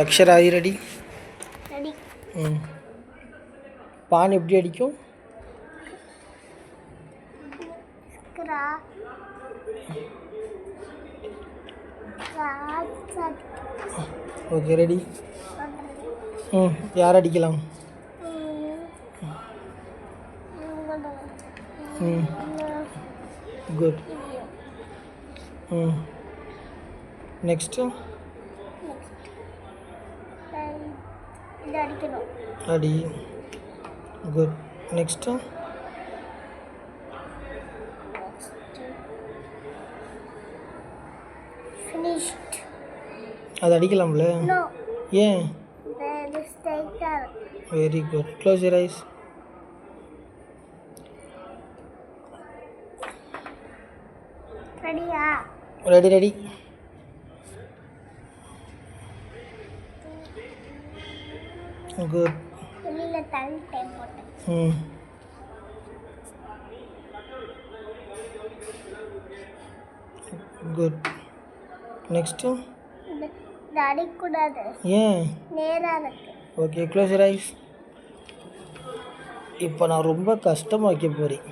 Akshara are you ready? Ready. Pawn எப்படி அடிக்கும்? கிரா ஓகே ரெடி. யார் அடிக்கலாம்? குட். நெக்ஸ்ட்டு இது அடிக்கணும். அடி. குட். Next finished. அது அடிக்கலாம்ல? நோ. ஏன்? இது ஸ்ட்ரைட்டா இருக்கு. Very good. Close your eyes. ரெடியா? Ready ready. குட். வெளியில தள்ளிட்டேன் போட்டேன். குட். நெக்ஸ்ட்டு இது அடிக்கூடாது. ஏன்? நேரா இருக்கு. Okay close your ice. இப்போ நான் ரொம்ப கஷ்டமாக வைக்க போகிறேன்.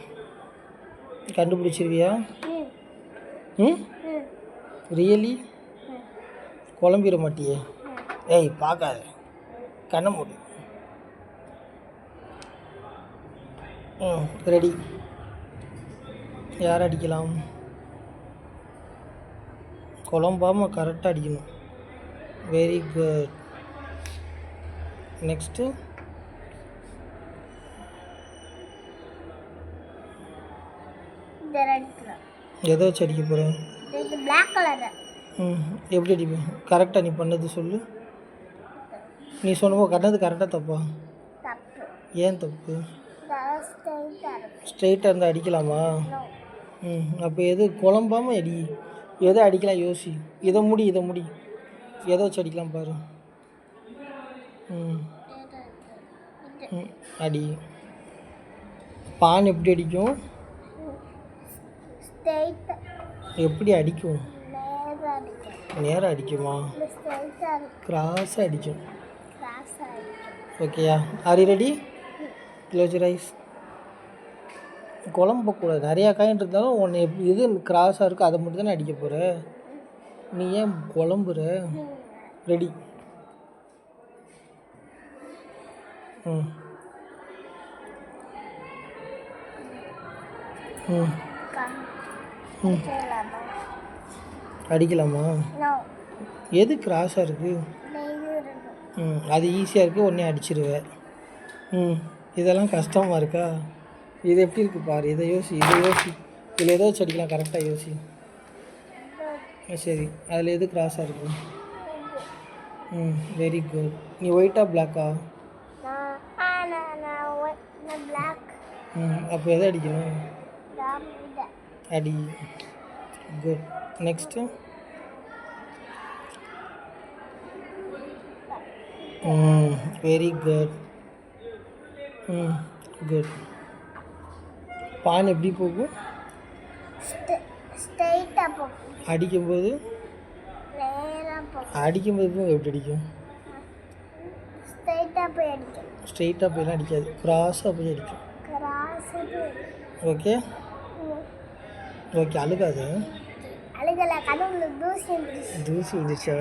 கண்டுபிடிச்சிருவியா? ரியலி? குழம்பிட மாட்டியே? ஏய் பார்க்காத, கண்ணை மூடு. ரெடி. யார் அடிக்கலாம்? குழம்பாமல் கரெக்டாக அடிக்கணும். Very good. நெக்ஸ்ட்டு இது அடிக்கலாம். எதை வச்சு அடிக்க போகிறேன்? இது பிளாக் கலர். எப்படி அடிப்பேன்? கரெக்டாக நீ பண்ணது சொல்லு. நீ சொன்னப்போ கண்ணது கரெக்டாக தப்பா? தப்பு. ஏன் தப்பு? ஸ்ட்ரைட்டா இருக்கு. ஸ்ட்ரெயிட்டாக இருந்தால் அடிக்கலாமா? அப்போ எது குழம்பாமல் அடி. எதை அடிக்கலாம் யோசி. இதை முடி, இதை முடி. எதை வச்சு அடிக்கலாம் பாரு. அடி. பான் எப்படி அடிக்கும்? ஸ்ட்ரைட்டா. எப்படி அடிக்கும்? நேரா அடிக்கும். நேராக அடிக்குமா? ஸ்ட்ரைட்டா இருக்கு. கிராஸாக அடிக்கும். கிராஸா அடிக்கும். ஓகேயா? Are you ready? Close your eyes. குழம்பக்கூடாது. நிறையா காயின் இருந்தாலும் ஒன்று எது கிராஸாக இருக்கோ அதை மட்டும் தானே அடிக்க போகிற. நீ ஏன் குழம்புற? ரெடி. அடிக்கலாமா? எது கிராஸாக இருக்குது? அது ஈஸியாக இருக்குது, உடனே அடிச்சிருவேன். இதெல்லாம் கஷ்டமாக இருக்கா? இது எப்படி இருக்குது பாரு. இதை யோசி, இதை யோசி. இதில் எதோ வச்சு அடிக்கலாம், கரெக்டாக யோசி. சரி, அதில் எது கிராஸாக இருக்குது? Very good. நீ ஒயிட்டா பிளாக்கா? அப்போ எதை அடிக்கணும்? அடி. Good. Next very good. Good. Pawn எப்படி போகும்? ஸ்ட்ரைட்டா போகும். அடிக்கும்போது? நேரா போகும். அடிக்கும்போது எப்படி அடிக்கும்? ஸ்ட்ரைட்டா போய் அடிக்கும். ஸ்ட்ரெயிட்டாக போயெல்லாம் அடிக்காது, கிராஸாக போய் அடிக்கும். கிராஸா போய். Okay okay. அழுகாது. அழுகல, கனவுல தூசி தூசி வந்துச்சா?